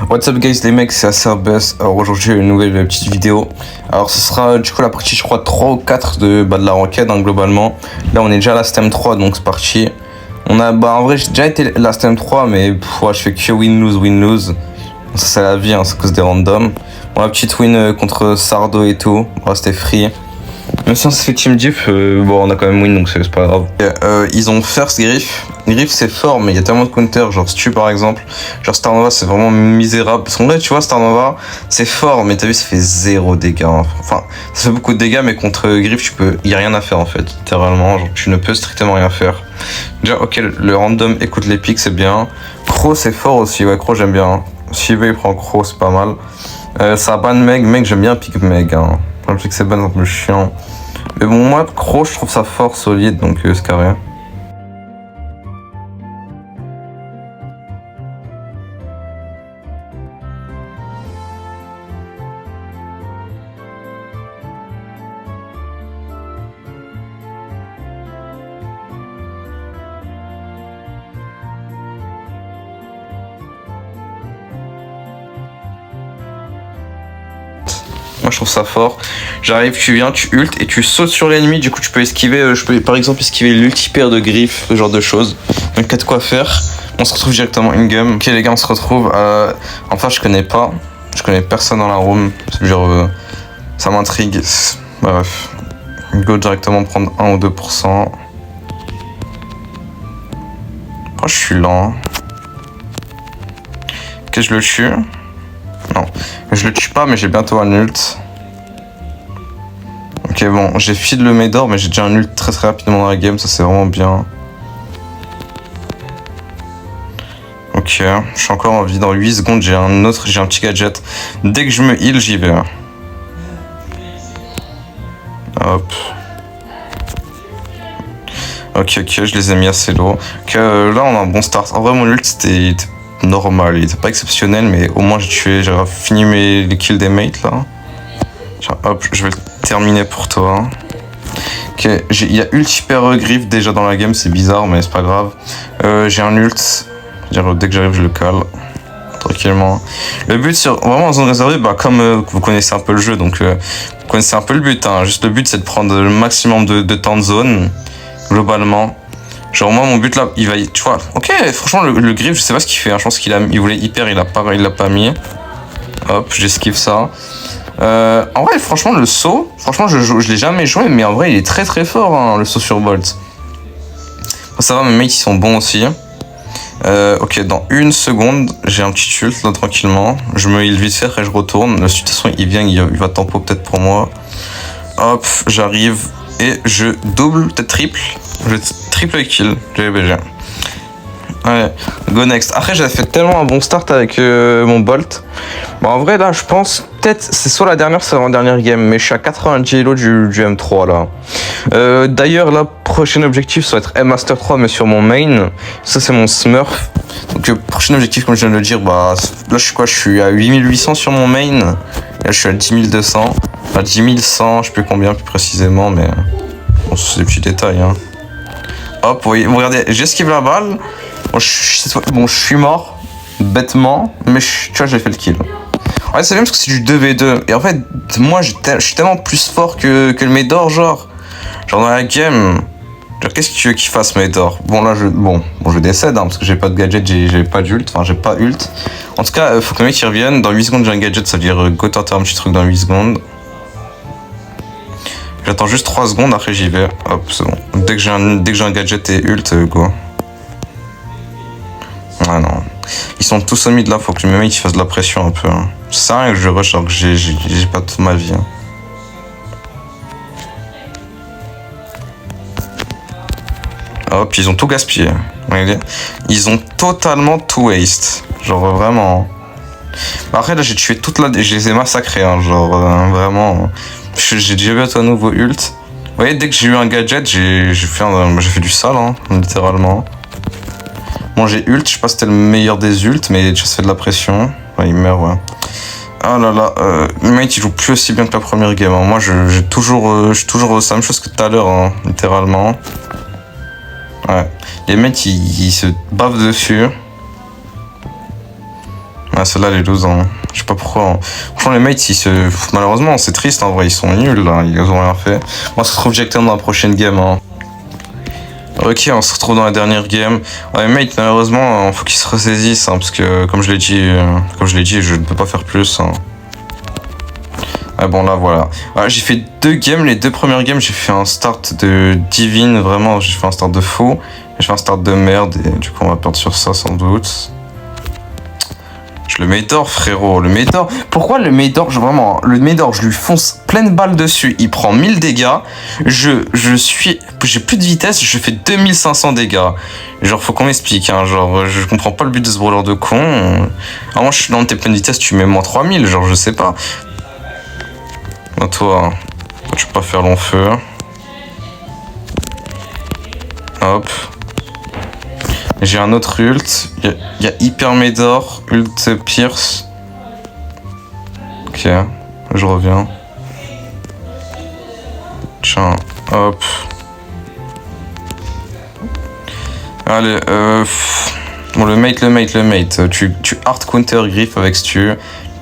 What's up guys les mecs, c'est ACRBS. Alors aujourd'hui j'ai une nouvelle petite vidéo. Alors ce sera du coup la partie je crois 3 ou 4 de la ranked globalement. Là on est déjà à la stem 3 donc c'est parti. On a en vrai j'ai déjà été la stem 3 mais je fais que win lose. Ça c'est la vie, c'est à cause des randoms. Bon la petite win contre Sardo et tout, c'était free. Même si on s'est fait team diff, on a quand même win donc c'est pas grave. Ils ont first Griff. Griff c'est fort mais il y a tellement de counters, genre Stu par exemple. Genre Star Nova c'est vraiment misérable. Parce qu'en vrai tu vois Star Nova c'est fort mais t'as vu ça fait 0 dégâts. Enfin ça fait beaucoup de dégâts mais contre Griff y a rien à faire en fait. Littéralement genre tu ne peux strictement rien faire. Déjà ok le random écoute les pics c'est bien. Crow c'est fort aussi, ouais Crow j'aime bien. Si il prend Crow c'est pas mal. Ça ban Meg j'aime bien pick Meg. Je sais que c'est ban un peu chiant. Mais bon, moi, Crow, je trouve ça fort, solide, donc c'est carré. Moi je trouve ça fort. J'arrive, tu viens, tu ult et tu sautes sur l'ennemi. Du coup tu peux esquiver, je peux par exemple esquiver l'ulti-pair de griffes, ce genre de choses. Donc t'as de quoi faire. On se retrouve directement in-game. Ok les gars on se retrouve. Enfin je connais pas. Je connais personne dans la room. Genre ça m'intrigue. Bref. Go directement prendre 1 ou 2%. Oh je suis lent. Ok je le tue. Non, je le tue pas, mais j'ai bientôt un ult. Ok, bon, j'ai feed le Médor, mais j'ai déjà un ult très rapidement dans la game, ça c'est vraiment bien. Ok, je suis encore en vie. Dans 8 secondes, j'ai un petit gadget. Dès que je me heal, j'y vais. Hop. Ok, je les ai mis assez low. Ok, là on a un bon start. En vrai, mon ult c'était normal, il était pas exceptionnel, mais au moins j'ai fini les kills des mates là. Genre, hop, je vais le terminer pour toi. Ok, il y a ult hyper griffe déjà dans la game, c'est bizarre, mais c'est pas grave. J'ai un ult, dès que j'arrive, je le cale tranquillement. Le but sur vraiment en zone réservée, comme vous connaissez un peu le jeu, donc vous connaissez un peu le but. Juste le but, c'est de prendre le maximum de temps de zone globalement. Genre moi mon but là, il va, tu vois, ok franchement le griffe je sais pas ce qu'il fait, je pense qu'il voulait hyper, il l'a pas mis. Hop, j'esquive ça. En vrai franchement le saut, franchement je l'ai jamais joué mais en vrai il est très fort le saut sur Bolt. Ça va mes mates ils sont bons aussi. Ok dans 1 seconde j'ai un petit ult là tranquillement. Je me heal vite fait et je retourne. De toute façon il vient, il va tempo peut-être pour moi. Hop, j'arrive et je double, peut-être triple. Je triple kill, GBG. Ouais, go next. Après, j'avais fait tellement un bon start avec mon Bolt. Bon, en vrai, là, je pense, peut-être, c'est soit la dernière, soit la dernière game, mais je suis à 90 elo du M3, là. D'ailleurs, là, prochain objectif, ça va être M-Master 3, mais sur mon main. Ça, c'est mon Smurf. Donc, prochain objectif, comme je viens de le dire, là, je suis quoi? Je suis à 8800 sur mon main. Là, je suis à 10200. À 10100, je sais plus combien, plus précisément, mais bon, c'est des petits détails, Hop, oui, regardez, j'esquive la balle. Bon, je suis mort, bêtement, mais tu vois, j'ai fait le kill. Ouais, c'est bien parce que c'est du 2v2. Et en fait, moi, je suis tellement plus fort que le Médor, genre dans la game. Genre, qu'est-ce que tu veux qu'il fasse, Médor? Bon, là, je décède, parce que j'ai pas de gadget, j'ai pas d'ult, j'ai pas ult. En tout cas, faut que le mec y revienne. Dans 8 secondes, j'ai un gadget, ça veut dire go tenter un petit truc dans 8 secondes. J'attends juste 3 secondes, après j'y vais. Hop, c'est bon. Dès que j'ai un gadget et ult, go. Ah non. Ils sont tous au mid là, faut que mes mates fassent de la pression un peu. C'est ça rien que je rush alors que j'ai pas toute ma vie. Hop, ils ont tout gaspillé. Regardez. Ils ont totalement tout waste. Genre vraiment. Après là j'ai tué toute la... Je les ai massacrés, genre vraiment. J'ai déjà vu un nouveau ult. Vous voyez, dès que j'ai eu un gadget, j'ai fait du sale, littéralement. Bon, j'ai ult, je sais pas si c'était le meilleur des ults, mais ça fait de la pression. Ouais, il meurt, ouais. Ah là là, le mate il joue plus aussi bien que la première game. Moi, je suis toujours la même chose que tout à l'heure, littéralement. Ouais. Les mecs, ils se bavent dessus. Ah, celle-là, les 12 ans. Je sais pas pourquoi. Hein. Franchement, les mates, malheureusement, c'est triste en vrai. Ils sont nuls là. Ils ont rien fait. On se retrouve directement dans la prochaine game. Hein. Ok, on se retrouve dans la dernière game. Ouais, mate, malheureusement, faut qu'ils se ressaisissent. Hein, parce que, comme je l'ai dit, je ne peux pas faire plus. Hein. Ah bon, là, voilà. J'ai fait 2 games. Les 2 premières games, j'ai fait un start de divine. Vraiment, j'ai fait un start de fou. J'ai fait un start de merde. Et du coup, on va perdre sur ça sans doute. Le Médor, frérot, le Médor. Pourquoi le Médor, vraiment, le Médor, je lui fonce pleine balle dessus, il prend 1000 dégâts, j'ai plus de vitesse, je fais 2500 dégâts. Genre, faut qu'on m'explique, hein, genre, je comprends pas le but de ce brawler de con. Moi, je suis dans tes pleines vitesses, tu mets moins 3000, genre, je sais pas. Toi, tu peux pas faire long feu. Hop. J'ai un autre ult. Il y a Hyper Médor, ult Pierce. Ok, je reviens. Tiens, hop. Allez, bon, le mate. Tu hard counter griffe avec Stu.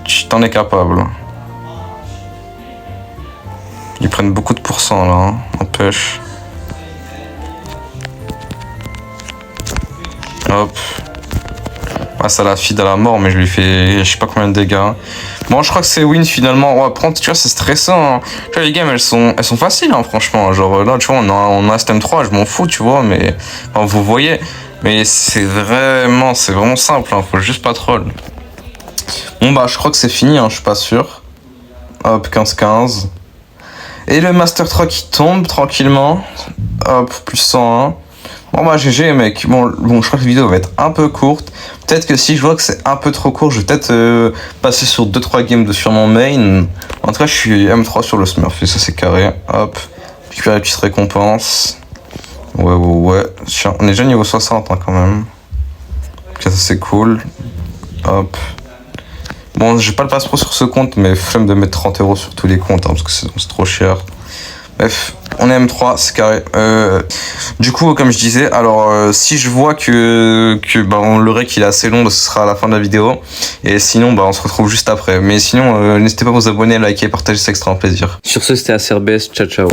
Tu t'en es capable. Ils prennent beaucoup de pourcents là, hein. Empêche. Hop. Ah, ça la feed à la mort, mais je lui fais je sais pas combien de dégâts. Bon, je crois que c'est win finalement. Ouais, prendre, tu vois, c'est stressant. Hein. Tu vois, les games, elles sont faciles, hein, franchement. Genre là, tu vois, on a STM3, je m'en fous, tu vois, mais enfin, vous voyez. Mais c'est vraiment simple, hein, faut juste pas troll. Bon, bah, je crois que c'est fini, hein, je suis pas sûr. Hop, 15-15. Et le Master 3 qui tombe tranquillement. Hop, plus 101. Bon bah GG mec, bon je crois que la vidéo va être un peu courte. Peut-être que si je vois que c'est un peu trop court, je vais peut-être passer sur 2-3 games sur mon main. En tout cas je suis M3 sur le Smurf et ça c'est carré. Hop, récupérer la petite récompense. Ouais. Tiens, on est déjà niveau 60 hein, quand même. Donc ça c'est cool. Hop. Bon j'ai pas le passe-pro sur ce compte mais flemme de mettre 30 € sur tous les comptes hein, parce que c'est trop cher. Bref, on est M3, c'est carré. Du coup, comme je disais, alors si je vois que le rec il est assez long, bah, ce sera à la fin de la vidéo. Et sinon, bah, on se retrouve juste après. Mais sinon, n'hésitez pas à vous abonner, liker, partager, c'est extrêmement plaisir. Sur ce, c'était ACRBS, ciao ciao.